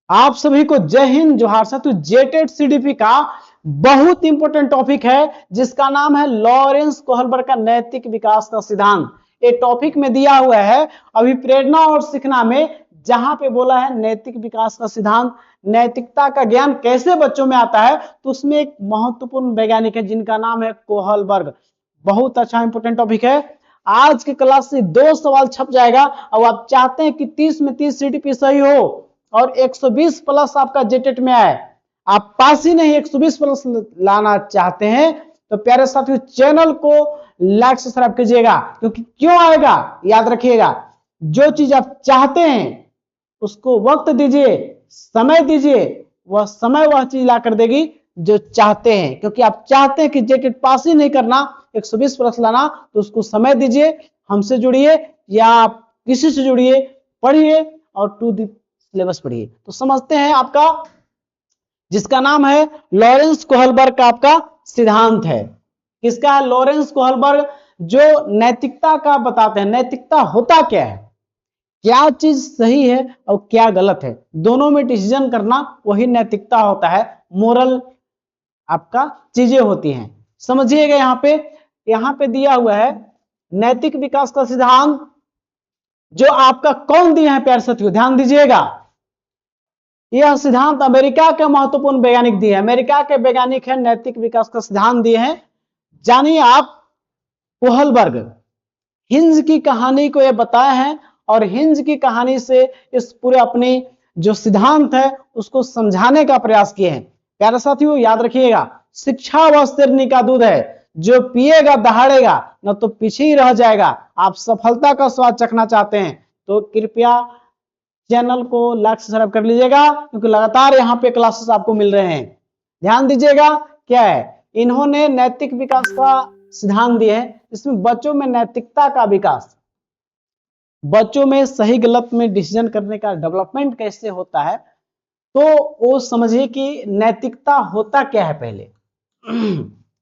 आप सभी को जय हिंद जोहार। साथियों, जेटेड सीडीपी का बहुत इंपॉर्टेंट टॉपिक है जिसका नाम है लॉरेंस कोहलबर्ग का नैतिक विकास का सिद्धांत। ये टॉपिक में दिया हुआ है अभिप्रेरणा और सीखना में, जहां पे बोला है नैतिक विकास का सिद्धांत, नैतिकता का ज्ञान कैसे बच्चों में आता है। तो उसमें एक महत्वपूर्ण वैज्ञानिक है जिनका नाम है कोहलबर्ग। बहुत अच्छा इंपॉर्टेंट टॉपिक है। आज की क्लास से 2 सवाल छप जाएगा और आप चाहते हैं कि 30 में 30 सीडीपी सही हो और 120 प्लस आपका जेटेट में आए। आप पास ही नहीं 120 प्लस लाना चाहते हैं तो प्यारे साथियों चैनल को लाइक सब्सक्राइब कीजिएगा, क्योंकि क्यों आएगा याद रखिएगा। जो चीज आप चाहते हैं उसको वक्त दीजिए, समय दीजिए, वह समय वह चीज ला कर देगी जो चाहते हैं। क्योंकि आप चाहते हैं कि जेटेट पास ही नहीं करना, 120 प्लस लाना, तो उसको समय दीजिए, हमसे जुड़िए या आप किसी से जुड़िए, पढ़िए और टू दी सिलेबस पढ़िए। तो समझते हैं आपका जिसका नाम है लॉरेंस कोहलबर्ग का आपका सिद्धांत है। किसका है? लॉरेंस कोहलबर्ग, जो नैतिकता का बताते हैं। नैतिकता होता क्या है, क्या चीज सही है और क्या गलत है, दोनों में डिसीजन करना वही नैतिकता होता है। मोरल आपका चीजें होती हैं। समझिएगा, यहां पे दिया हुआ है नैतिक विकास का सिद्धांत, जो आपका कौन दिया है प्यारे साथियों, ध्यान दीजिएगा। यह सिद्धांत अमेरिका के महत्वपूर्ण वैज्ञानिक दिए हैं। अमेरिका के वैज्ञानिक है, नैतिक विकास का सिद्धांत दिए हैं। जानिए आप, कोहलबर्ग हिंज की कहानी को यह बताए हैं और हिंज की कहानी से इस पूरे अपनी जो सिद्धांत है उसको समझाने का प्रयास किए हैं। प्यारे साथियों याद रखिएगा, शिक्षा वह शेरनी का दूध है, जो पिएगा दहाड़ेगा, न तो पीछे ही रह जाएगा। आप सफलता का स्वाद चखना चाहते हैं तो कृपया चैनल को लाइक सब्सक्राइब कर लीजिएगा, क्योंकि लगातार यहाँ पे क्लासेस आपको मिल रहे हैं। ध्यान दीजिएगा, क्या है, इन्होंने नैतिक विकास का सिद्धांत दिए हैं। इसमें बच्चों में नैतिकता का विकास, बच्चों में सही गलत में डिसीजन करने का डेवलपमेंट कैसे होता है, तो वो समझिए कि नैतिकता होता क्या है पहले।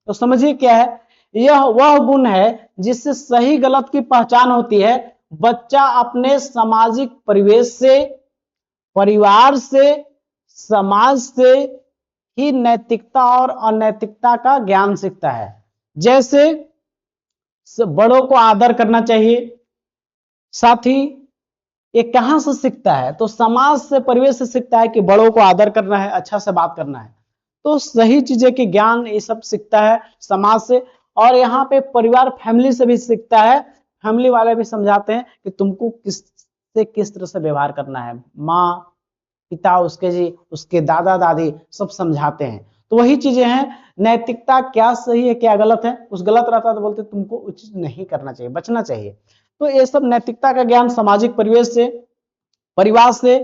तो समझिए क्या है, यह वह गुण है जिससे सही गलत की पहचान होती है। बच्चा अपने सामाजिक परिवेश से, परिवार से, समाज से ही नैतिकता और अनैतिकता का ज्ञान सीखता है। जैसे बड़ों को आदर करना चाहिए, साथ ही ये कहां से सीखता है, तो समाज से, परिवेश से सीखता है कि बड़ों को आदर करना है, अच्छा से बात करना है। तो सही चीजें के ज्ञान ये सब सीखता है समाज से, और यहाँ पे परिवार फैमिली से भी सीखता है। फैमिली वाले भी समझाते हैं कि तुमको किस तरह से व्यवहार करना है। माँ, पिता, उसके जी, उसके दादा दादी सब समझाते हैं। तो वही चीजें हैं, नैतिकता क्या सही है क्या गलत है। उस गलत रहता तो बोलते तुमको उचित नहीं करना चाहिए, बचना चाहिए। तो ये सब नैतिकता का ज्ञान सामाजिक परिवेश से, परिवार से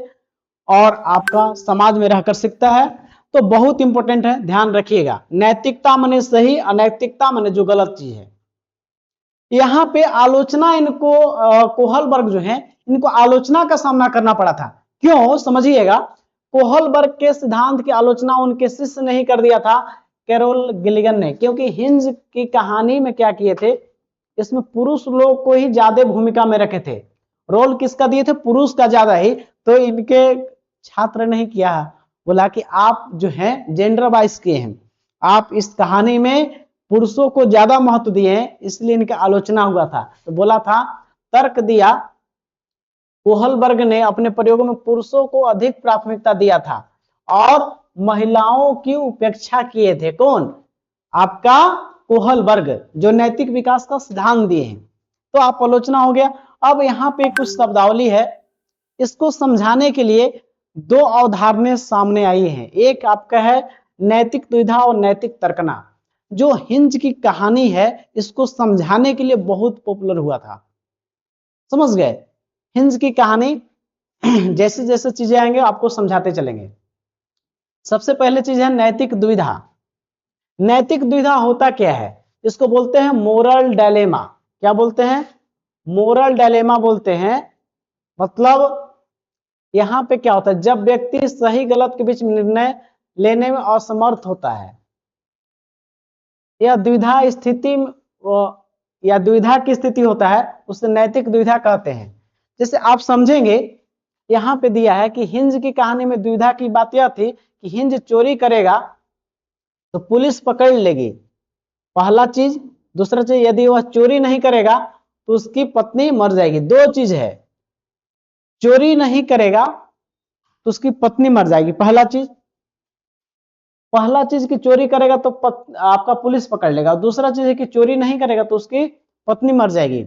और आपका समाज में रहकर सीखता है। तो बहुत इंपॉर्टेंट है, ध्यान रखिएगा। नैतिकता माने सही, अनैतिकता माने जो गलत चीज है। यहाँ पे आलोचना इनको कोहलबर्ग जो है, इनको आलोचना का सामना करना पड़ा था। क्यों, समझिएगा। कोहलबर्ग के सिद्धांत की आलोचना उनके शिष्य ने ही कर दिया था, कैरोल गिलिगन ने। क्योंकि हिंज की कहानी में क्या किए थे, इसमें पुरुष लोग को ही ज्यादा भूमिका में रखे थे। रोल किसका दिए थे, पुरुष का ज्यादा ही। तो इनके छात्र नहीं किया, बोला कि आप जो हैं जेंडर वाइज किए हैं, आप इस कहानी में पुरुषों को ज्यादा महत्व दिए हैं, इसलिए इनका आलोचना हुआ था। तो बोला था, तर्क दिया कोहलबर्ग ने अपने प्रयोगों में पुरुषों को अधिक प्राथमिकता दिया था और महिलाओं की उपेक्षा किए थे। कौन? आपका कोहलबर्ग, जो नैतिक विकास का सिद्धांत दिए हैं। तो आप आलोचना हो गया। अब यहाँ पे कुछ शब्दावली है, इसको समझाने के लिए 2 अवधारणाएं सामने आई हैं। एक आपका है नैतिक दुविधा और नैतिक तर्कना। जो हिंज की कहानी है, इसको समझाने के लिए बहुत पॉपुलर हुआ था। समझ गए? हिंज की कहानी जैसे जैसे चीजें आएंगे आपको समझाते चलेंगे। सबसे पहले चीज है नैतिक दुविधा। नैतिक दुविधा होता क्या है, इसको बोलते हैं मोरल डायलेमा। क्या बोलते हैं? मोरल डायलेमा बोलते हैं। मतलब यहां पे क्या होता है, जब व्यक्ति सही गलत के बीच निर्णय लेने में असमर्थ होता है, यह द्विधा स्थिति या दुविधा की स्थिति होता है, उसे नैतिक दुविधा कहते हैं। जैसे आप समझेंगे, यहाँ पे दिया है कि हिंज की कहानी में दुविधा की बात यह थी कि हिंज चोरी करेगा तो पुलिस पकड़ लेगी, पहला चीज। दूसरा चीज, यदि वह चोरी नहीं करेगा तो उसकी पत्नी मर जाएगी। दो चीज है, चोरी नहीं करेगा तो उसकी पत्नी मर जाएगी, पहला चीज कि चोरी करेगा तो आपका पुलिस पकड़ लेगा। दूसरा चीज है कि चोरी नहीं करेगा तो उसकी पत्नी मर जाएगी।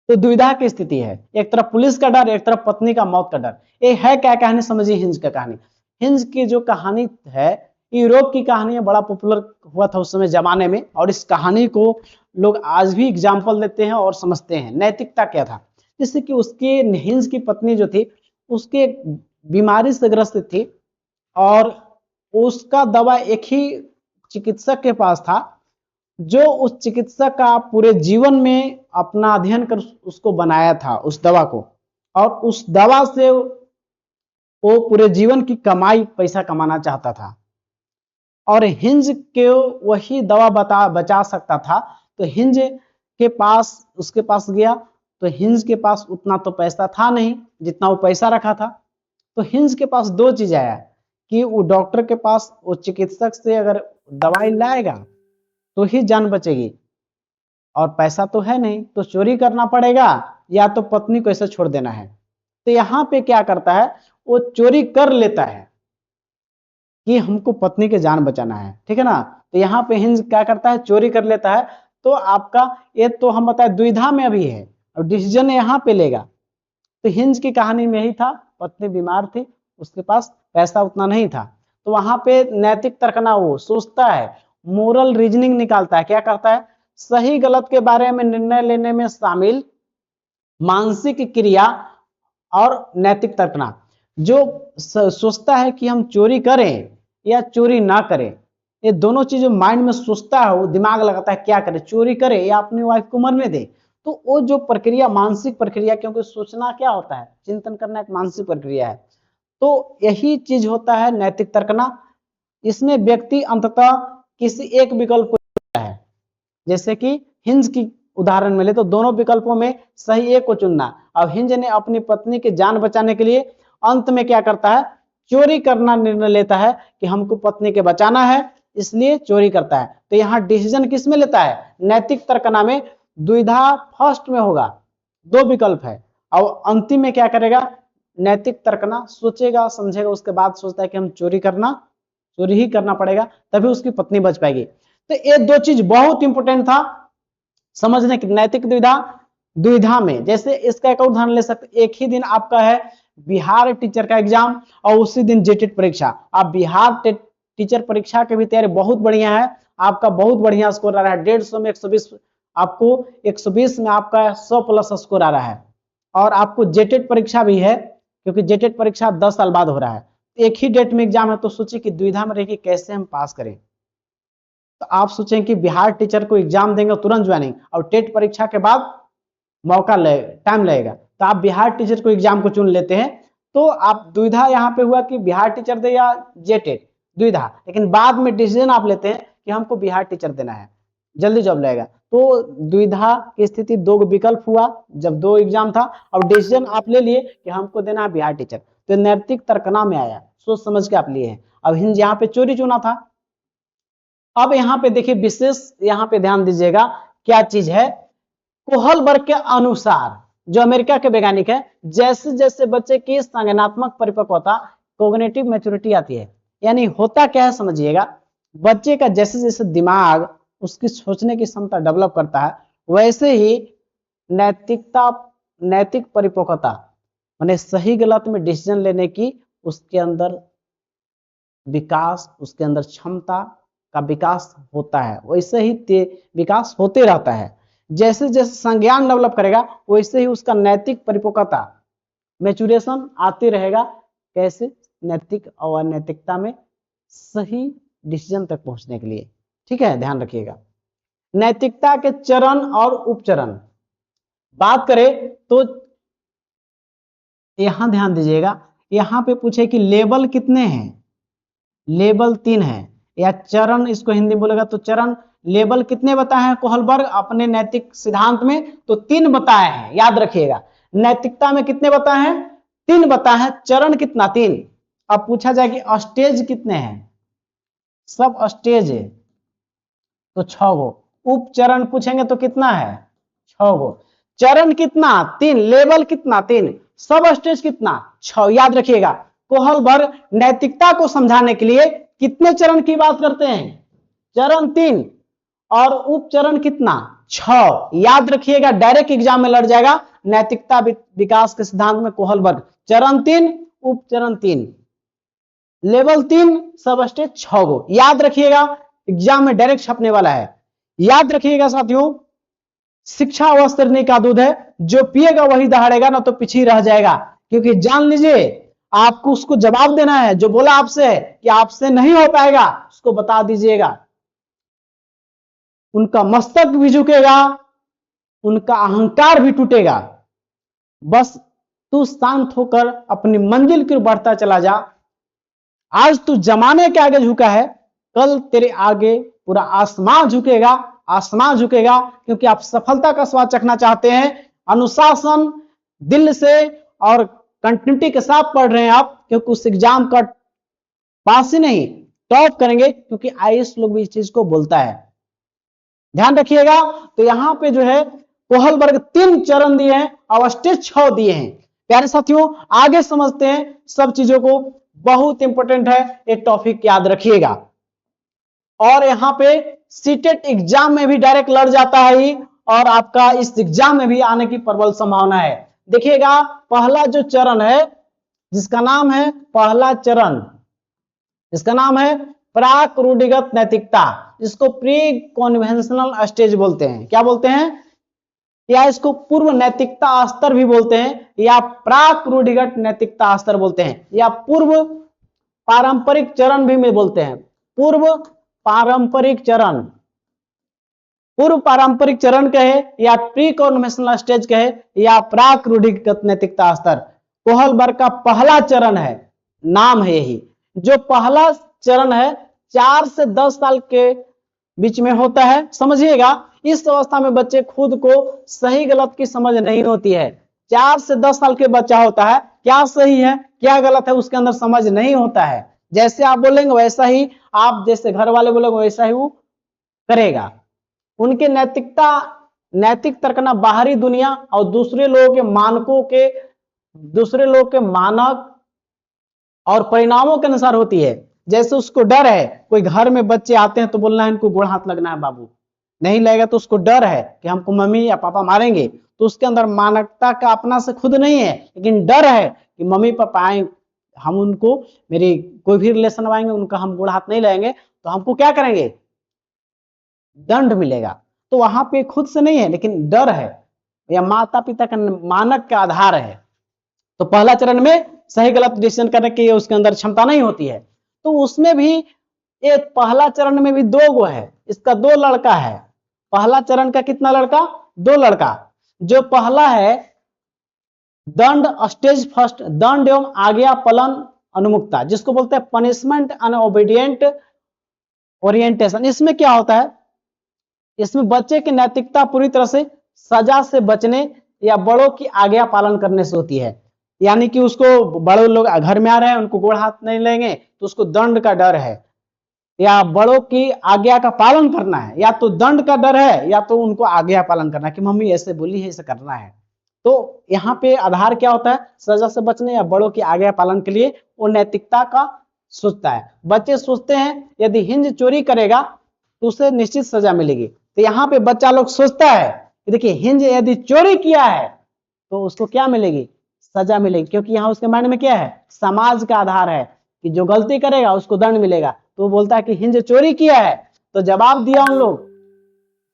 तो दुविधा की स्थिति है, एक तरफ पुलिस का डर, एक तरफ पत्नी का मौत का डर। ये है क्या कहानी, समझिए हिंज का कहानी। हिंज की जो कहानी है, यूरोप की कहानी है, बड़ा पॉपुलर हुआ था उस समय जमाने में, और इस कहानी को लोग आज भी एग्जाम्पल देते हैं और समझते हैं नैतिकता क्या था। जैसे कि उसके हिंज की पत्नी जो थी उसके बीमारी से ग्रस्त थी, और उसका दवा एक ही चिकित्सक के पास था, जो उस चिकित्सक का पूरे जीवन में अपना अध्ययन कर उसको बनाया था उस दवा को, और उस दवा से वो पूरे जीवन की कमाई पैसा कमाना चाहता था, और हिंज के वही दवा बचा सकता था। तो हिंज के पास उसके पास गया, तो हिंज के पास उतना तो पैसा था नहीं जितना वो पैसा रखा था। तो हिंज के पास दो चीज आया कि वो डॉक्टर के पास, वो चिकित्सक से अगर दवाई लाएगा तो ही जान बचेगी, और पैसा तो है नहीं, तो चोरी करना पड़ेगा या तो पत्नी को ऐसे छोड़ देना है। तो यहाँ पे क्या करता है, वो चोरी कर लेता है कि हमको पत्नी के जान बचाना है, ठीक है ना। तो यहाँ पे हिंज क्या करता है, चोरी कर लेता है। तो आपका ये तो हम बताए दुविधा में अभी है, और डिसीजन यहाँ पे लेगा। तो हिंज की कहानी में ही था, पत्नी बीमार थी, उसके पास पैसा उतना नहीं था, तो वहां पे नैतिक तर्कना वो सोचता है, मोरल रीजनिंग निकालता है। क्या करता है, सही गलत के बारे में निर्णय लेने में शामिल मानसिक क्रिया और नैतिक तर्कना। जो सोचता है कि हम चोरी करें या चोरी ना करें, ये दोनों चीज माइंड में सोचता है, वो दिमाग लगाता है क्या करे, चोरी करे या अपनी वाइफ को मरने दे। तो वो जो प्रक्रिया, मानसिक प्रक्रिया, क्योंकि सोचना क्या होता है, चिंतन करना एक मानसिक प्रक्रिया है, तो यही चीज होता है नैतिक तर्कना। इसमें व्यक्ति अंततः किसी एक विकल्प को चुनता है। जैसे कि हिंज की उदाहरण में ले तो दोनों विकल्पों में सही एक को चुनना। अब हिंज ने अपनी पत्नी की जान बचाने के लिए अंत में क्या करता है, चोरी करना निर्णय लेता है कि हमको पत्नी के बचाना है, इसलिए चोरी करता है। तो यहाँ डिसीजन किस में लेता है, नैतिक तर्कना में। द्विधा फर्स्ट में होगा, दो विकल्प है, और अंतिम में क्या करेगा, नैतिक तर्कना, सोचेगा समझेगा, उसके बाद सोचता है कि हम चोरी ही करना पड़ेगा, तभी उसकी पत्नी बच पाएगी। तो ये दो चीज बहुत इंपॉर्टेंट था समझने की। नैतिक दुविधा में जैसे इसका एक उदाहरण ले सकते, एक ही दिन आपका है बिहार टीचर का एग्जाम और उसी दिन जेटेट परीक्षा। आप बिहार टीचर परीक्षा के भी तैयारी बहुत बढ़िया है, आपका बहुत बढ़िया स्कोर आ रहा है, 150 में 120, आपको 120 में आपका 100+ स्कोर आ रहा है, और आपको जेटेट परीक्षा भी है, क्योंकि जेटेट परीक्षा 10 साल बाद हो रहा है, एक ही डेट में एग्जाम है। तो सोचिए कि दुविधा में रहिए कैसे हम पास करें। तो आप सोचें कि बिहार टीचर को एग्जाम देंगे तुरंत ज्वाइनिंग, और टेट परीक्षा के बाद टाइम लगेगा, तो आप बिहार टीचर को एग्जाम को चुन लेते हैं। तो आप दुविधा यहाँ पे हुआ कि बिहार टीचर दे या जेटेट, दुविधा, लेकिन बाद में डिसीजन आप लेते हैं कि हमको बिहार टीचर देना है, जल्दी जॉब लगेगा। तो दुविधा की स्थिति, दो विकल्प हुआ जब दो एग्जाम था, और डिसीजन आप ले लिए कि हमको देना है बिहार टीचर, तो नैतिक तर्कना में आया, सोच समझ के आप लिए हैं। अब हिंज यहाँ पे चोरी चुना था। अब यहाँ पे देखिए विशेष, यहाँ पे ध्यान दीजिएगा क्या चीज है, कोहलबर्ग के अनुसार, जो अमेरिका के वैज्ञानिक है, जैसे जैसे बच्चे की संज्ञानात्मक परिपक्वता, कोग्निटिव मैच्योरिटी आती है, यानी होता क्या है समझिएगा, बच्चे का जैसे जैसे दिमाग उसकी सोचने की क्षमता डेवलप करता है, वैसे ही नैतिक परिपक्वता माने सही गलत में डिसीजन लेने की उसके अंदर विकास, उसके अंदर क्षमता का विकास होता है, वैसे ही विकास होते रहता है। जैसे जैसे संज्ञान डेवलप करेगा वैसे ही उसका नैतिक परिपक्वता, मैच्योरेशन आते रहेगा। कैसे, नैतिक और अनैतिकता में सही डिसीजन तक पहुंचने के लिए, ठीक है, ध्यान रखिएगा। नैतिकता के चरण और उपचरण बात करें तो यहां ध्यान दीजिएगा, यहां पे पूछे कि लेवल कितने हैं, लेवल 3 है, या चरण इसको हिंदी बोलेगा तो चरण। लेवल कितने बताए हैं कोहलबर्ग अपने नैतिक सिद्धांत में, तो 3 बताए हैं, याद रखिएगा। नैतिकता में कितने बताए हैं, 3 बताए हैं, चरण कितना 3। अब पूछा जाए कि स्टेज कितने हैं, सब स्टेज है तो 6 गो। उपचरण पूछेंगे तो कितना है 6 गो। चरण कितना 3, लेवल कितना 3, सब स्टेज कितना 6। याद रखिएगा कोहलबर्ग नैतिकता को समझाने के लिए कितने चरण की बात करते हैं, चरण 3 और उपचरण कितना 6। याद रखिएगा डायरेक्ट एग्जाम में लड़ जाएगा नैतिकता विकास के सिद्धांत में कोहलबर्ग, चरण 3 उपचरण 3 लेवल 3 सब स्टेज 6 गो। याद रखिएगा एग्जाम में डायरेक्ट छपने वाला है। याद रखिएगा साथियों, शिक्षा वस्त्र नहीं का दूध है, जो पिएगा वही दहाड़ेगा, ना तो पीछे रह जाएगा। क्योंकि जान लीजिए आपको उसको जवाब देना है, जो बोला आपसे कि आपसे नहीं हो पाएगा उसको बता दीजिएगा। उनका मस्तक भी झुकेगा, उनका अहंकार भी टूटेगा। बस तू शांत होकर अपनी मंजिल की ओर बढ़ता चला जा। आज तू जमाने के आगे झुका है, कल तेरे आगे पूरा आसमान झुकेगा, आसमान झुकेगा। क्योंकि आप सफलता का स्वाद चखना चाहते हैं, अनुशासन दिल से और कंटिन्यूटी के साथ पढ़ रहे हैं आप, क्योंकि उस एग्जाम का पास ही नहीं टॉप करेंगे, क्योंकि आईएएस लोग भी इस चीज को बोलता है। ध्यान रखिएगा। तो यहां पे जो है कोहलबर्ग 3 चरण दिए हैं और स्टेज 6 दिए हैं। प्यारे साथियों आगे समझते हैं सब चीजों को, बहुत इंपॉर्टेंट है ये टॉपिक, याद रखिएगा। और यहाँ पे सीटेट एग्जाम में भी डायरेक्ट लड़ जाता है ही, और आपका इस एग्जाम में भी आने की प्रबल संभावना है। देखिएगा पहला जो चरण है जिसका नाम है पहला चरण, इसका नाम है प्राक रूढ़िगत नैतिकता, जिसको प्री कॉन्वेंशनल स्टेज बोलते हैं। क्या बोलते हैं, या इसको पूर्व नैतिकता स्तर भी बोलते हैं, या प्राक रूढ़िगत नैतिकता स्तर बोलते हैं, या पूर्व पारंपरिक चरण भी में बोलते हैं। पूर्व पारंपरिक चरण, पूर्व पारंपरिक चरण कहे, या प्री कॉन्वेंशनल स्टेज कहे, या प्राक रूढ़िगत नैतिकता स्तर। कोहलबर्ग का पहला चरण है, नाम है यही। जो पहला चरण है 4 से 10 साल के बीच में होता है। समझिएगा इस अवस्था में बच्चे खुद को सही गलत की समझ नहीं होती है। 4 से 10 साल के बच्चा होता है, क्या सही है क्या गलत है उसके अंदर समझ नहीं होता है। जैसे आप बोलेंगे वैसा ही, आप जैसे घर वाले बोलेंगे वैसा ही वो करेगा। उनके नैतिक तर्कना बाहरी दुनिया और दूसरे लोगों के मानकों के, दूसरे लोग के मानक और परिणामों के अनुसार होती है। जैसे उसको डर है, कोई घर में बच्चे आते हैं तो बोलना है इनको गोड़ हाथ लगना है बाबू, नहीं लगेगा तो उसको डर है कि हमको मम्मी या पापा मारेंगे, तो उसके अंदर मानवता का अपना से खुद नहीं है, लेकिन डर है कि मम्मी पापा आए, हम उनको मेरी कोई भी रिलेशन आएंगे उनका हम गोड़ हाथ नहीं लगाएंगे तो हमको क्या करेंगे, दंड मिलेगा। तो वहां पे खुद से नहीं है लेकिन डर है, या माता पिता का मानक का आधार है। तो पहला चरण में सही गलत डिसीजन करने की उसके अंदर क्षमता नहीं होती है। तो उसमें भी एक पहला चरण में भी 2 गो है, इसका 2 लड़का है। पहला चरण का कितना लड़का, 2 लड़का। जो पहला है दंड स्टेज फर्स्ट, दंड एवं आज्ञा पालन अनुमुक्ता, जिसको बोलते हैं पनिशमेंट एंड ओबीडिएंट ओरिएंटेशन। इसमें क्या होता है, इसमें बच्चे की नैतिकता पूरी तरह से सजा से बचने या बड़ों की आज्ञा पालन करने से होती है। यानी कि उसको बड़े लोग घर में आ रहे हैं उनको गोड़ हाथ नहीं लेंगे तो उसको दंड का डर है, या बड़ों की आज्ञा का पालन करना है, या तो दंड का डर है या तो उनको आज्ञा पालन करना है कि मम्मी ऐसे बोली है ऐसे करना है। तो यहाँ पे आधार क्या होता है, सजा से बचने या बड़ों की आज्ञा पालन के लिए वो नैतिकता का सोचता है। बच्चे सोचते हैं यदि हिंज चोरी करेगा तो उसे निश्चित सजा मिलेगी। तो यहाँ पे बच्चा लोग सोचता है कि देखिए हिंज यदि चोरी किया है तो उसको क्या मिलेगी, सजा मिलेगी। क्योंकि यहाँ उसके माइंड में क्या है, समाज का आधार है कि जो गलती करेगा उसको दंड मिलेगा। तो वो बोलता है कि हिंज चोरी किया है, तो जवाब दिया उन लोग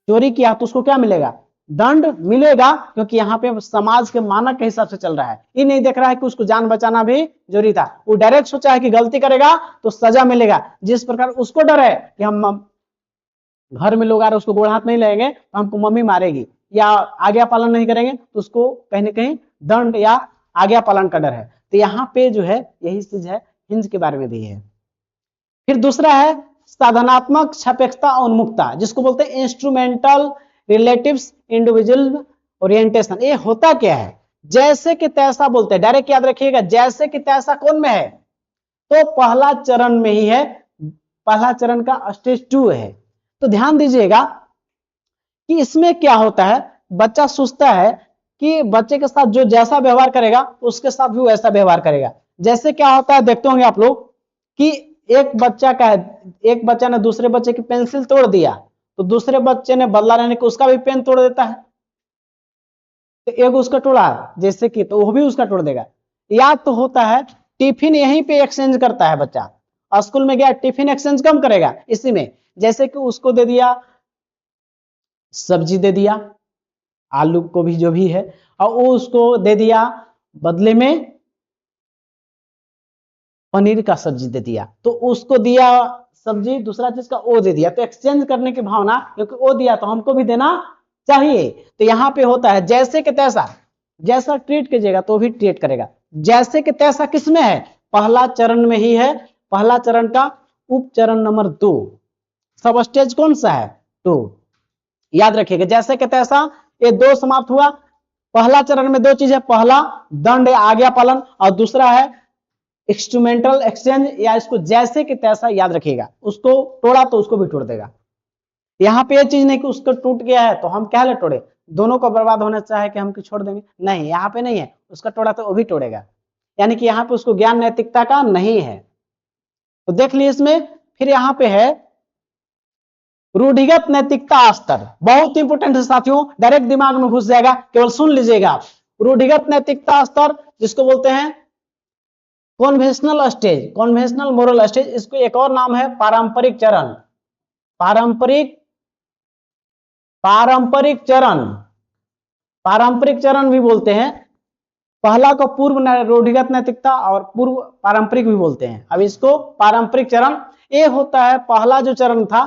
चोरी किया तो उसको क्या मिलेगा, दंड मिलेगा। क्योंकि यहाँ पे समाज के मानक के हिसाब से चल रहा है, ये नहीं देख रहा है कि उसको जान बचाना भी जरूरी था। वो डायरेक्ट सोचा है कि गलती करेगा तो सजा मिलेगा। जिस प्रकार उसको डर है कि हम घर में लोग आ रहे उसको गोड़ हाथ नहीं लगेंगे तो हमको मम्मी मारेगी, या आज्ञा पालन नहीं करेंगे तो उसको कहीं ना कहीं दंड या आज्ञा पालन का डर है। तो यहाँ पे जो है यही चीज है, हिंज के बारे में भी है। फिर दूसरा है साधनात्मक सापेक्षता उन्मुखता, जिसको बोलते हैं इंस्ट्रूमेंटल रिलेटिव्स इंडिविजुअल ओरिएंटेशन। ये होता क्या है, जैसे कि तैसा बोलते हैं, डायरेक्ट याद रखिएगा, जैसे कि तैसा कौन में है, तो पहला चरण में ही है, पहला चरण का स्टेज 2 है। तो ध्यान दीजिएगा कि इसमें क्या होता है, बच्चा सोचता है कि बच्चे के साथ जो जैसा व्यवहार करेगा उसके साथ भी वैसा व्यवहार करेगा। जैसे क्या होता है देखते होंगे आप लोग कि एक बच्चा ने दूसरे बच्चे की पेंसिल तोड़ दिया, तो दूसरे बच्चे ने बदला लेने को उसका भी पेन तोड़ देता है। तो एक उसका तोड़ा जैसे कि, तो वो भी उसका तोड़ देगा। या तो होता है टिफिन यहीं पे एक्सचेंज करता है बच्चा, स्कूल में गया टिफिन एक्सचेंज कम करेगा इसी में, जैसे कि उसको दे दिया सब्जी, दे दिया आलू को भी जो भी है, और वो उसको दे दिया बदले में पनीर का सब्जी दे दिया, तो उसको दिया सब्जी दूसरा चीज का वो दे दिया, तो एक्सचेंज करने की भावना, क्योंकि वो दिया तो हमको भी देना चाहिए। तो यहाँ पे होता है जैसे कि तैसा, जैसा ट्रीट कीजिएगा तो भी ट्रीट करेगा। जैसे कि तैसा किसमें है, पहला चरण में ही है, पहला चरण का उप चरण नंबर 2, सब स्टेज कौन सा है, 2। याद रखिएगा जैसे कि तैसा, ये 2 समाप्त हुआ। पहला चरण में 2 चीज है, पहला दंड आज्ञा पालन और दूसरा है इंस्ट्रूमेंटल एक्सचेंज, या इसको जैसे कि तैसा याद रखिएगा, उसको तोड़ा तो उसको भी तोड़ देगा। यहाँ पे ये चीज नहीं कि उसको टूट गया है तो हम क्या ले तोड़े, दोनों को बर्बाद होना चाहे कि हम छोड़ देंगे, नहीं, यहाँ पे नहीं है, उसका तोड़ा तो वो भी तोड़ेगा, यानी कि यहाँ पे उसको ज्ञान नैतिकता का नहीं है। तो देख लीजिए इसमें, फिर यहाँ पे है रूढ़िगत नैतिकता स्तर, बहुत इंपोर्टेंट है साथियों, डायरेक्ट दिमाग में घुस जाएगा, केवल सुन लीजिएगा आप। रूढ़िगत नैतिकता स्तर जिसको बोलते हैं conventional stage, conventional moral stage, इसको एक और नाम है पारंपरिक चरण, पारंपरिक पारंपरिक चरण, पारंपरिक चरण भी बोलते हैं। पहला को पूर्व रूढ़िगत नैतिकता और पूर्व पारंपरिक भी बोलते हैं। अब इसको पारंपरिक चरण, ये होता है पहला जो चरण था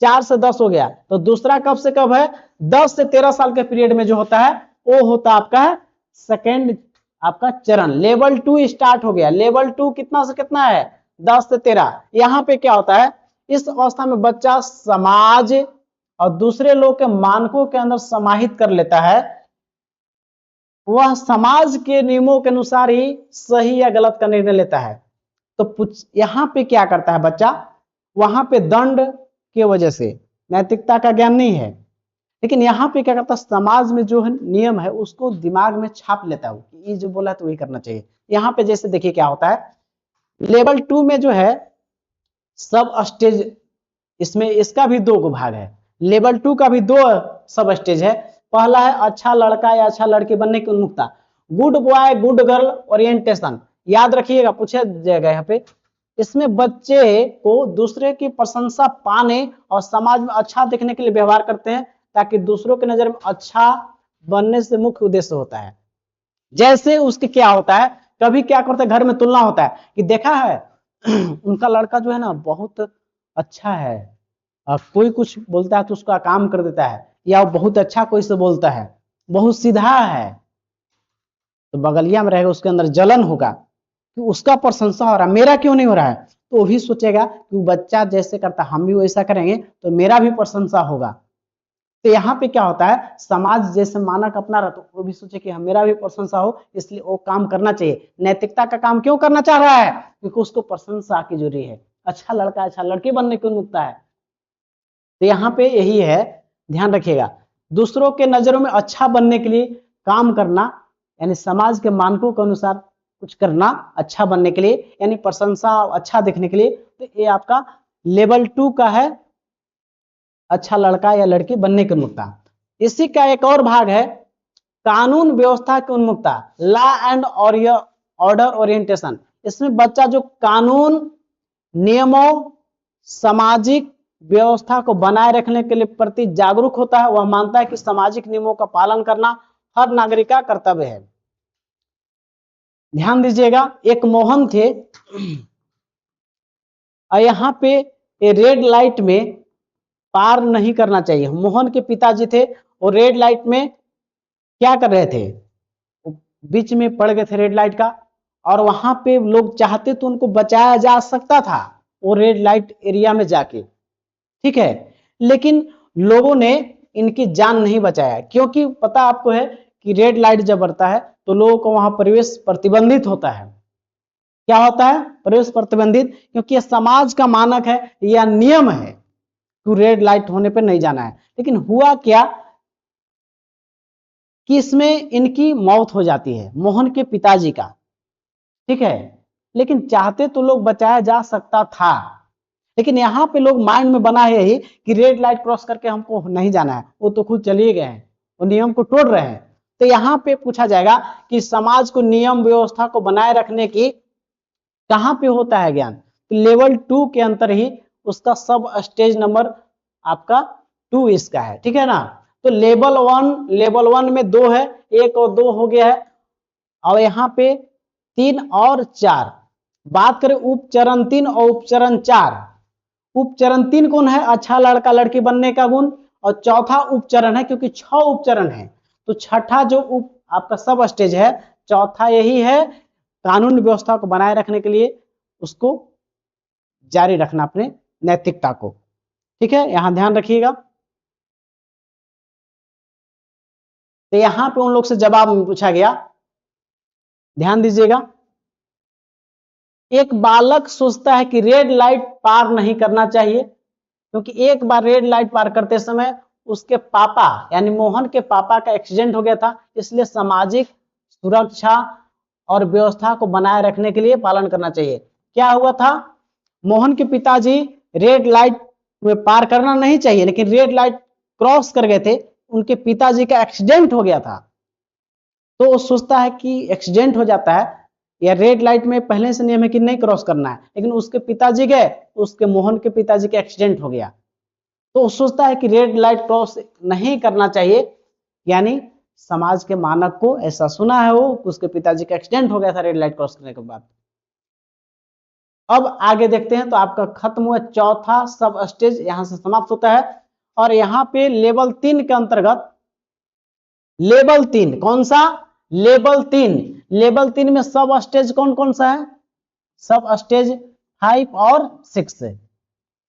4 से 10 हो गया, तो दूसरा कब से कब है, 10 से 13 साल के पीरियड में जो होता है वो होता है आपका सेकेंड आपका चरण, लेवल 2 स्टार्ट हो गया। लेवल 2 कितना से कितना है, 10 से 13। यहाँ पे क्या होता है, इस अवस्था में बच्चा समाज और दूसरे लोग के मानकों के अंदर समाहित कर लेता है, वह समाज के नियमों के अनुसार ही सही या गलत का निर्णय लेता है। तो यहाँ पे क्या करता है बच्चा, वहां पे दंड की वजह से नैतिकता का ज्ञान नहीं है, लेकिन यहाँ पे क्या करता है, समाज में जो है नियम है उसको दिमाग में छाप लेता है कि ये जो बोला है तो वही करना चाहिए। यहाँ पे जैसे देखिए क्या होता है, लेवल 2 में जो है सब स्टेज, इसमें इसका भी 2 भाग है, लेवल 2 का भी 2 सब स्टेज है। पहला है अच्छा लड़का या अच्छा लड़की बनने की उन्मुखता, good boy good girl orientation, याद रखिएगा पूछा जाएगा यहाँ पे। इसमें बच्चे को दूसरे की प्रशंसा पाने और समाज में अच्छा दिखने के लिए व्यवहार करते हैं, ताकि दूसरों की नजर में अच्छा बनने से मुख्य उद्देश्य होता है। जैसे उसके क्या होता है, कभी क्या करते हैं, घर में तुलना होता है कि देखा है उनका लड़का जो है ना बहुत अच्छा है, कोई कुछ बोलता है तो उसका काम कर देता है, या वो बहुत अच्छा कोई से बोलता है, बहुत सीधा है, तो बगलिया में रहेगा उसके अंदर जलन होगा कि उसका प्रशंसा हो रहा है, मेरा क्यों नहीं हो रहा है, तो वो भी सोचेगा कि बच्चा जैसे करता हम भी वैसा करेंगे तो मेरा भी प्रशंसा होगा। तो यहाँ पे क्या होता है, समाज जैसे मानक अपना रहा तो वो भी सोचे कि मेरा भी प्रशंसा हो, इसलिए वो काम करना चाहिए। नैतिकता का काम क्यों करना चाह रहा है, क्योंकि उसको प्रशंसा की जरूरी है, अच्छा लड़का अच्छा लड़की बनने की उन्मुखता है। तो यहाँ पे यही है, ध्यान रखिएगा, दूसरों के नजरों में अच्छा बनने के लिए काम करना, यानी समाज के मानकों के अनुसार कुछ करना अच्छा बनने के लिए, यानी प्रशंसा अच्छा दिखने के लिए। तो ये आपका लेवल 2 का है, अच्छा लड़का या लड़की बनने की उन्मुखता। इसी का एक और भाग है कानून व्यवस्था की उन्मुखता, लॉ एंड ऑर्डर ओरिएंटेशन। इसमें बच्चा जो कानून नियमों सामाजिक व्यवस्था को बनाए रखने के लिए प्रति जागरूक होता है, वह मानता है कि सामाजिक नियमों का पालन करना हर नागरिक का कर्तव्य है। ध्यान दीजिएगा, एक मोहन थे और यहाँ पे रेड लाइट में पार नहीं करना चाहिए। मोहन के पिताजी थे और रेड लाइट में क्या कर रहे थे, बीच में पड़ गए थे रेड लाइट का, और वहां पे लोग चाहते तो उनको बचाया जा सकता था वो रेड लाइट एरिया में जाके, ठीक है, लेकिन लोगों ने इनकी जान नहीं बचाया, क्योंकि पता आपको है कि रेड लाइट जब बढ़ता है तो लोगों को वहां प्रवेश प्रतिबंधित होता है। क्या होता है? प्रवेश प्रतिबंधित, क्योंकि यह समाज का मानक है या नियम है कि रेड लाइट होने पर नहीं जाना है। लेकिन हुआ क्या कि इसमें इनकी मौत हो जाती है, मोहन के पिताजी का, ठीक है। लेकिन चाहते तो लोग बचाया जा सकता था, लेकिन यहाँ पे लोग माइंड में बना है यही कि रेड लाइट क्रॉस करके हमको नहीं जाना है, वो तो खुद चलिए गए हैं, वो नियम को तोड़ रहे हैं। तो यहाँ पे पूछा जाएगा कि समाज को नियम व्यवस्था को बनाए रखने की कहां पे होता है ज्ञान? तो लेवल 2 के अंतर ही उसका सब स्टेज नंबर आपका 2 इसका है, ठीक है ना। तो लेवल 1 में 2 है, 1 और 2 हो गया है, और यहाँ पे 3 और 4। बात करें उपचरण 3 और उपचरण 4। उपचरण 3 कौन है? अच्छा लड़का लड़की बनने का गुण, और चौथा उपचरण है, क्योंकि 6 उपचरण है तो छठा जो आपका सब स्टेज है, चौथा यही है, कानून व्यवस्था को बनाए रखने के लिए उसको जारी रखना अपने नैतिकता को, ठीक है, यहां ध्यान रखिएगा। तो यहां पे उन लोग से जवाब पूछा गया, ध्यान दीजिएगा। एक बालक सोचता है कि रेड लाइट पार नहीं करना चाहिए, क्योंकि एक बार रेड लाइट पार करते समय उसके पापा यानी मोहन के पापा का एक्सीडेंट हो गया था, इसलिए सामाजिक सुरक्षा और व्यवस्था को बनाए रखने के लिए पालन करना चाहिए। क्या हुआ था? मोहन के पिताजी रेड लाइट में पार करना नहीं चाहिए, लेकिन रेड लाइट क्रॉस कर गए थे, उनके पिताजी का एक्सीडेंट हो गया था। तो वो सोचता है कि एक्सीडेंट हो जाता है या रेड लाइट में पहले से नियम है कि नहीं क्रॉस करना है, लेकिन उसके पिताजी गए, उसके मोहन के पिताजी का एक्सीडेंट हो गया, तो वो सोचता है कि रेड लाइट क्रॉस नहीं करना चाहिए, यानी समाज के मानक को ऐसा सुना है वो, उसके पिताजी का एक्सीडेंट हो गया था रेड लाइट क्रॉस करने के बाद। अब आगे देखते हैं, तो आपका खत्म हुआ चौथा सब स्टेज, यहां से समाप्त होता है। और यहाँ पे लेवल 3 के अंतर्गत, लेवल 3 कौन सा? लेवल 3 में सब स्टेज कौन कौन सा है? सब स्टेज 5 और 6 है,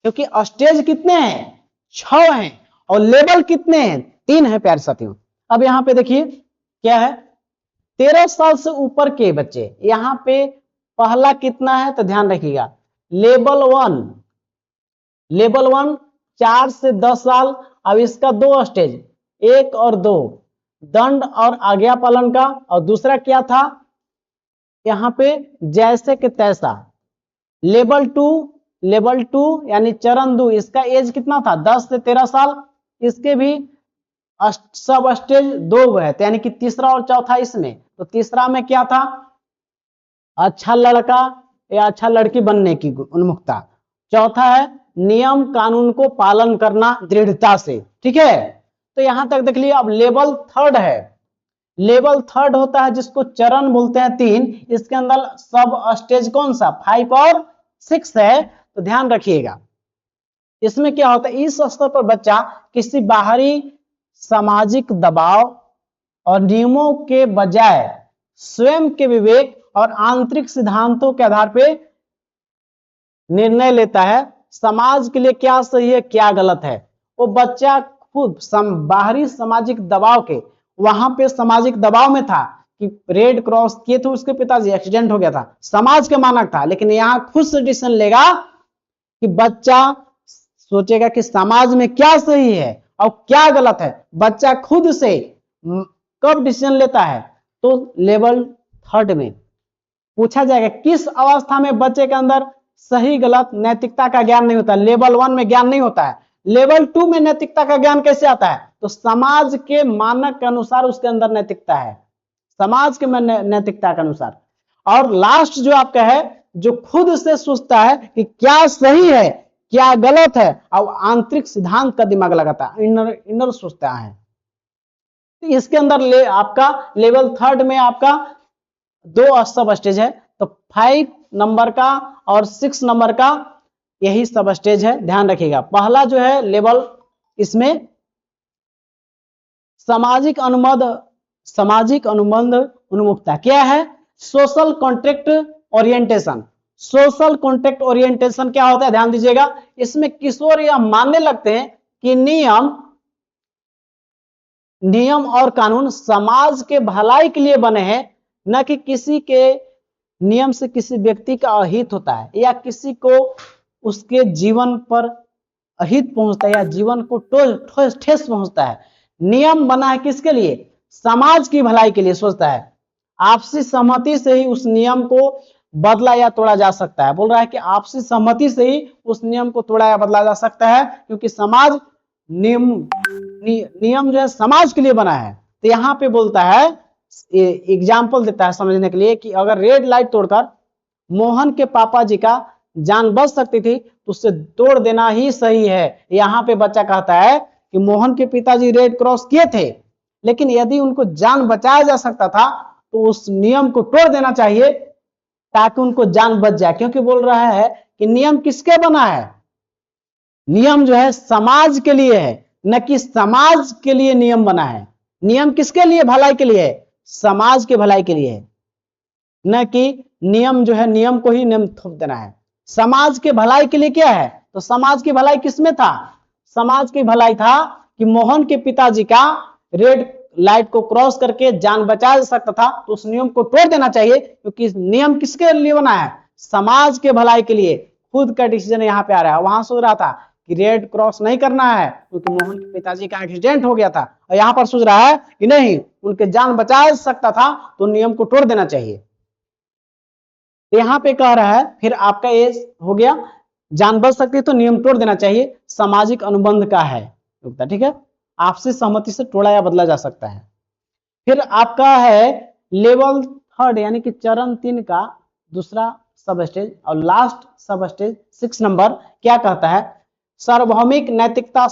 क्योंकि स्टेज कितने हैं? 6 हैं, और लेवल कितने हैं? 3 है प्यारे साथियों। अब यहाँ पे देखिए क्या है, 13 साल से ऊपर के बच्चे, यहाँ पे पहला कितना है तो ध्यान रखिएगा, लेवल 1 4 से 10 साल। अब इसका 2 स्टेज, 1 और 2, दंड और आज्ञा पालन का, और दूसरा क्या था यहाँ पे जैसे कि तैसा। लेवल 2 यानी चरण 2, इसका एज कितना था? 10 से 13 साल। इसके भी सब स्टेज 2 है, यानी कि तीसरा और चौथा इसमें। तो तीसरा में क्या था? अच्छा लड़का या अच्छा लड़की बनने की उन्मुखता। चौथा है नियम कानून को पालन करना दृढ़ता से, ठीक है। तो यहां तक देख लिए। अब लेवल 3 है, लेवल 3 होता है जिसको चरण बोलते हैं 3। इसके अंदर सब स्टेज कौन सा? 5 और 6 है। तो ध्यान रखिएगा, इसमें क्या होता है, इस स्तर पर बच्चा किसी बाहरी सामाजिक दबाव और नियमों के बजाय स्वयं के विवेक और आंतरिक सिद्धांतों के आधार पर निर्णय लेता है, समाज के लिए क्या सही है क्या गलत है। वो बच्चा खुद बाहरी सामाजिक दबाव के, वहां पे सामाजिक दबाव में था कि रेड क्रॉस किए थे उसके पिताजी, एक्सीडेंट हो गया था, समाज के मानक था। लेकिन यहां खुद से डिसीजन लेगा कि बच्चा सोचेगा कि समाज में क्या सही है और क्या गलत है। बच्चा खुद से कब डिसीजन लेता है? तो लेवल 3 में पूछा जाएगा किस अवस्था में बच्चे के अंदर सही गलत नैतिकता का ज्ञान नहीं होता। लेवल 1 में ज्ञान नहीं होता है, लेवल 2 में नैतिकता का ज्ञान कैसे आता है? तो समाज के मानक के अनुसार उसके अंदर नैतिकता है, समाज के नैतिकता के अनुसार। और लास्ट जो आपका है, जो खुद से सोचता है कि क्या सही है क्या गलत है, और आंतरिक सिद्धांत का दिमाग लगाता है, इनर सोचता है। तो इसके अंदर आपका लेवल 3 में आपका 2 सब स्टेज है। तो 5 नंबर का और 6 नंबर का यही सब स्टेज है, ध्यान रखिएगा। पहला जो है लेवल, इसमें सामाजिक अनुबंध उन्मुखता क्या है? Social contract orientation. Social contract orientation क्या होता है? ध्यान दीजिएगा, इसमें किशोर यह मानने लगते हैं कि नियम और कानून समाज के भलाई के लिए बने हैं, न कि किसी के नियम से किसी व्यक्ति का अहित होता है या किसी को उसके जीवन पर अहित पहुंचता है या जीवन को ठेस पहुंचता है। नियम बना है किसके लिए? समाज की भलाई के लिए सोचता है। आपसी सहमति से ही उस नियम को बदला या तोड़ा जा सकता है। बोल रहा है कि आपसी सहमति से ही उस नियम को तोड़ा या बदला जा सकता है, क्योंकि समाज नियम जो है समाज के लिए बना है। तो यहाँ पे बोलता है, एग्जाम्पल देता है समझने के लिए कि अगर रेड लाइट तोड़कर मोहन के पापा जी का जान बच सकती थी तो उससे तोड़ देना ही सही है। यहाँ पे बच्चा कहता है कि मोहन के पिताजी रेड क्रॉस किए थे, लेकिन यदि उनको जान बचाया जा सकता था तो उस नियम को तोड़ देना चाहिए ताकि उनको जान बच जाए। क्योंकि बोल रहा है कि नियम किसके बना है? नियम जो है समाज के लिए है, न कि समाज के लिए नियम बना है। नियम किसके लिए? भलाई के लिए है, समाज के भलाई के लिए है, न कि नियम जो है नियम को ही नियम थोप देना है। समाज के भलाई के लिए क्या है? तो समाज की भलाई किसमें था? समाज की भलाई था कि मोहन के पिताजी का रेड लाइट को क्रॉस करके जान बचा सकता था, तो उस नियम को तोड़ देना चाहिए, क्योंकि नियम किसके लिए बना है? समाज के भलाई के लिए। खुद का डिसीजन यहाँ पे आ रहा है। वहां सोच रहा था कि रेड क्रॉस नहीं करना है क्योंकि मोहन के पिताजी का एक्सीडेंट हो गया था, और यहाँ पर सोच रहा है कि नहीं, उनके जान बचा सकता था तो नियम को तोड़ देना चाहिए। तो यहाँ पे कह रहा है फिर आपका ये हो गया, जान बच सकती है तो नियम तोड़ देना चाहिए, सामाजिक अनुबंध का है, ठीक है, आपसी सहमति से तोड़ा या बदला जा सकता है। फिर आपका है लेवल थर्ड यानी कि चरण 3 का दूसरा सब स्टेज और लास्ट सब स्टेज 6 नंबर क्या कहता है? सार्वभौमिक नैतिकता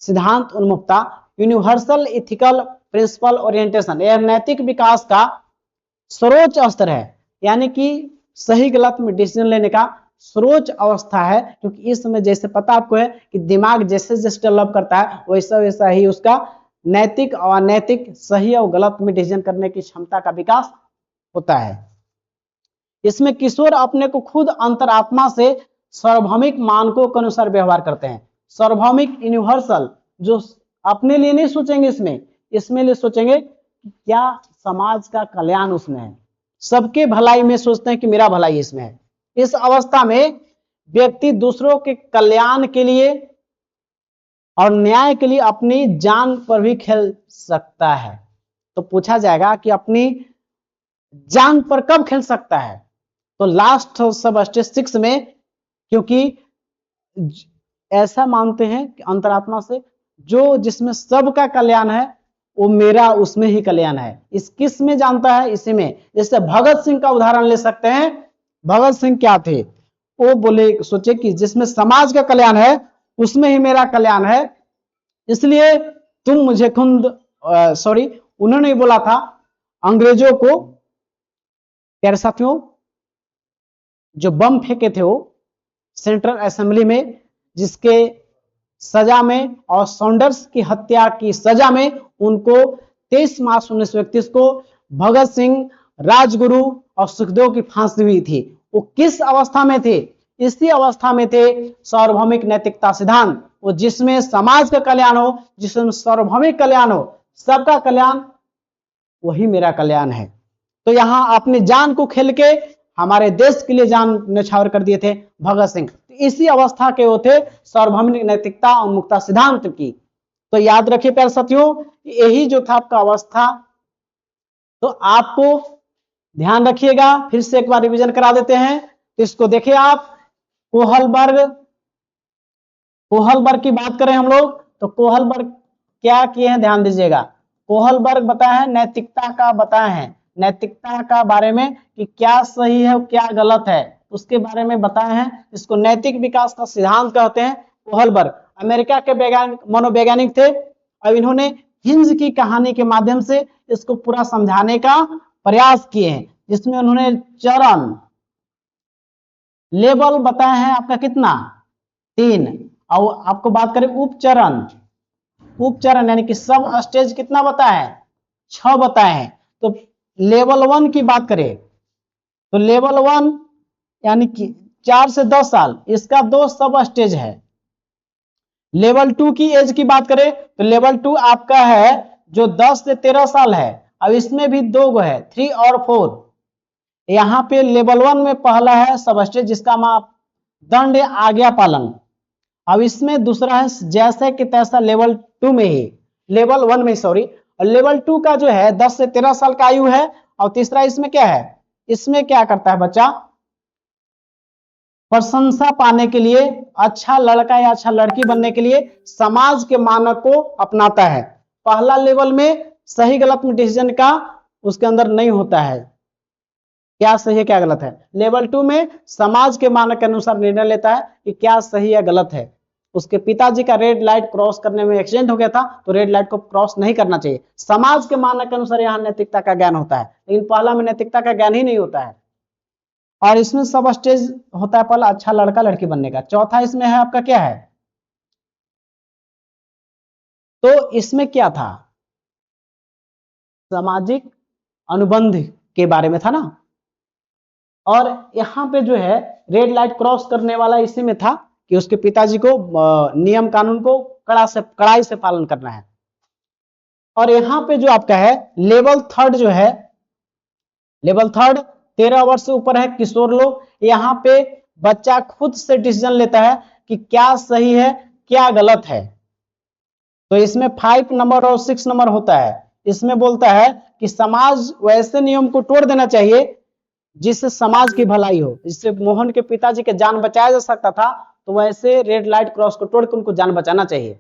सिद्धांत उन्मुखता, यूनिवर्सल इथिकल प्रिंसिपल ओरिएंटेशन। यह नैतिक विकास का सर्वोच्च स्तर है, यानी कि सही गलत में डिसीजन लेने का सर्वोच्च अवस्था है। क्योंकि इस समय जैसे पता आपको है कि दिमाग जैसे जैसे डेवलप करता है वैसा वैसा ही उसका नैतिक और अनैतिक, सही और गलत में डिसीजन करने की क्षमता का विकास होता है। इसमें किशोर अपने को खुद अंतरात्मा से सार्वभौमिक मानकों के अनुसार व्यवहार करते हैं। सार्वभौमिक यूनिवर्सल, जो अपने लिए नहीं सोचेंगे, इसमें लिए सोचेंगे कि क्या समाज का कल्याण उसमें है, सबके भलाई में सोचते हैं कि मेरा भलाई इसमें है। इस अवस्था में व्यक्ति दूसरों के कल्याण के लिए और न्याय के लिए अपनी जान पर भी खेल सकता है। तो पूछा जाएगा कि अपनी जान पर कब खेल सकता है? तो लास्ट सब स्टेज 6 में, क्योंकि ऐसा मानते हैं कि अंतरात्मा से जो जिसमें सबका कल्याण है वो मेरा उसमें ही कल्याण है। इस किस में जानता है? इसी में। जैसे भगत सिंह का उदाहरण ले सकते हैं। भगत सिंह क्या थे? वो बोले, सोचे कि जिसमें समाज का कल्याण है उसमें ही मेरा कल्याण है, इसलिए तुम मुझे उन्होंने बोला था अंग्रेजों को, प्यारे साथियों, जो बम फेंके थे वो सेंट्रल असेंबली में, जिसके सजा में और सॉन्डर्स की हत्या की सजा में उनको 23 मार्च 1931 को भगत सिंह, राजगुरु और सुखदेव की फांसी हुई थी। वो किस अवस्था में थे? इसी अवस्था में थे सार्वभौमिक नैतिकता सिद्धांत, वो जिसमें समाज का कल्याण हो, जिसमें सार्वभौमिक कल्याण हो, सबका कल्याण, वही मेरा कल्याण है। तो यहाँ अपनी जान को खेल के हमारे देश के लिए जान न्यौछावर कर दिए थे भगत सिंह। इसी अवस्था के वो थे सार्वभौमिक नैतिकता और मुक्ता सिद्धांत की। तो याद रखिए प्यारे साथियों, यही जो था आपका अवस्था। तो आपको ध्यान रखिएगा, फिर से एक बार रिवीजन करा देते हैं। तो इसको देखिए आप, कोहलबर्ग की बात करें हम लोग, तो कोहलबर्ग क्या किए हैं ध्यान दीजिएगा। कोहलबर्ग बताए हैं नैतिकता का, बताए हैं नैतिकता का बारे में कि क्या सही है क्या गलत है, उसके बारे में बताए हैं। इसको नैतिक विकास का सिद्धांत कहते हैं। कोहलबर्ग अमेरिका के मनोवैज्ञानिक थे, और इन्होंने हिंज की कहानी के माध्यम से इसको पूरा समझाने का प्रयास किए हैं, जिसमें उन्होंने चरण लेवल बताए हैं आपका कितना 3, और आपको बात करें उपचरण यानी कि सब स्टेज कितना बताए हैं 6 बताए हैं। तो लेवल 1 की बात करें तो लेवल 1 यानी कि 4 से 10 साल, इसका 2 सब स्टेज है। लेवल 2 की एज की बात करें तो लेवल 2 आपका है जो 10 से 13 साल है। अब इसमें भी दो गो है, 3 और 4। यहाँ पे लेवल 1 में पहला है सब स्टेज जिसका मापदंड आज्ञा पालन। अब इसमें दूसरा है जैसे कि तैसा लेवल 2 में ही, लेवल 1 में सॉरी। और लेवल 2 का जो है 10 से 13 साल का आयु है। और तीसरा इसमें क्या है, इसमें क्या करता है बच्चा, प्रशंसा पाने के लिए, अच्छा लड़का या अच्छा लड़की बनने के लिए समाज के मानक को अपनाता है। पहला लेवल में सही गलत में डिसीजन का उसके अंदर नहीं होता है, क्या सही है क्या गलत है। लेवल 2 में समाज के मानक के अनुसार निर्णय लेता है कि क्या सही या गलत है। उसके पिताजी का रेड लाइट क्रॉस करने में एक्सीडेंट हो गया था तो रेड लाइट को क्रॉस नहीं करना चाहिए। समाज के मानक के अनुसार यहाँ नैतिकता का ज्ञान होता है, लेकिन पहला में नैतिकता का ज्ञान ही नहीं होता है। और इसमें सब स्टेज होता है पहला अच्छा लड़का लड़की बनने का। चौथा इसमें है आपका क्या है, तो इसमें क्या था, सामाजिक अनुबंध के बारे में था ना। और यहाँ पे जो है रेड लाइट क्रॉस करने वाला इसी में था कि उसके पिताजी को नियम कानून को कड़ाई से पालन करना है। और यहाँ पे जो आपका है लेवल 3 जो है, लेवल 3 13 वर्ष से ऊपर है किशोर लोग। यहाँ पे बच्चा खुद से डिसीजन लेता है कि क्या सही है क्या गलत है। तो इसमें 5 नंबर और 6 नंबर होता है। इसमें बोलता है कि समाज वैसे नियम को तोड़ देना चाहिए जिससे समाज की भलाई हो। जिससे मोहन के पिताजी के जान बचाया जा सकता था तो वैसे रेड लाइट क्रॉस को तोड़ के उनको जान बचाना चाहिए।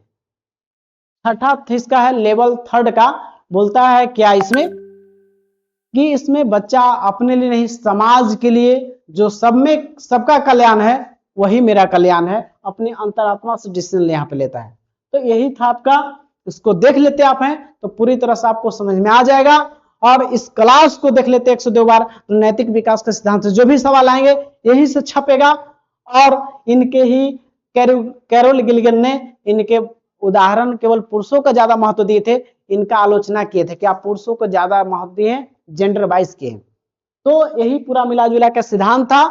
छठा इसका है लेवल 3 का, बोलता है क्या इसमें कि इसमें बच्चा अपने लिए नहीं समाज के लिए, जो सब में सबका कल्याण है वही मेरा कल्याण है, अपनी अंतरात्मा से डिसीजन यहाँ पे लेता है। तो यही था आपका, इसको देख लेते आप हैं तो पूरी तरह से आपको समझ में आ जाएगा। और इस क्लास को देख लेते 102 बार तो नैतिक विकास के सिद्धांत से जो भी सवाल आएंगे यही से छपेगा। और इनके ही कैरोल गिल्गन ने इनके उदाहरण केवल पुरुषों का ज्यादा महत्व दिए थे, इनका आलोचना किए थे कि आप पुरुषों को ज्यादा महत्व दिए, जेंडर वाइज किए। तो यही पूरा मिला जुला का सिद्धांत था।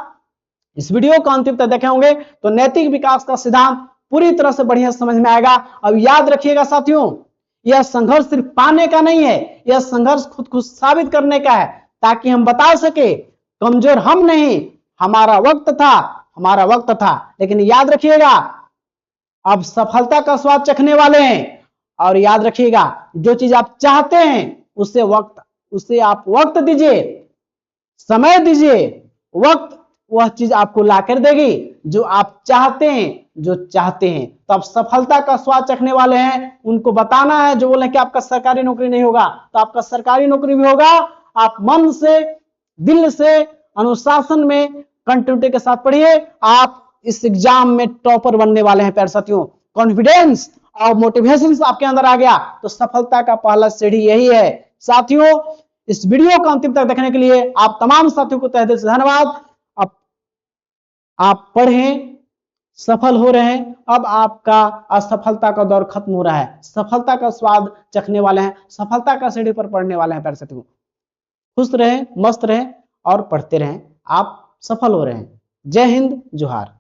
इस वीडियो को अंतिम तक देखे होंगे तो नैतिक विकास का सिद्धांत पूरी तरह से बढ़िया समझ में आएगा। अब याद रखिएगा साथियों, यह संघर्ष सिर्फ पाने का नहीं है, यह संघर्ष खुद को साबित करने का है, ताकि हम बता सके कमजोर हम नहीं, हमारा वक्त था। लेकिन याद रखिएगा अब सफलता का स्वाद चखने वाले हैं। और याद रखिएगा जो चीज आप चाहते हैं उसे आप वक्त दीजिए, समय दीजिए, वक्त वह चीज आपको ला कर देगी जो आप चाहते हैं। तो आप सफलता का स्वाद चखने वाले हैं, उनको बताना है जो बोले कि आपका सरकारी नौकरी नहीं होगा तो आपका सरकारी नौकरी भी होगा। आप मन से दिल से अनुशासन में कंटिन्यूटी के साथ पढ़िए, आप इस एग्जाम में टॉपर बनने वाले हैं प्यारे साथियों। कॉन्फिडेंस और मोटिवेशन आपके अंदर आ गया तो सफलता का पहला सीढ़ी यही है। साथियों इस वीडियो को अंतिम तक देखने के लिए आप तमाम साथियों को तहे दिल से धन्यवाद। आप पढ़ें, सफल हो रहे हैं, अब आपका असफलता का दौर खत्म हो रहा है, सफलता का स्वाद चखने वाले हैं, सफलता का सीढ़ी पर पढ़ने वाले हैं प्यारे साथियों। खुश रहें, मस्त रहें और पढ़ते रहें, आप सफल हो रहे हैं। जय हिंद, जोहार।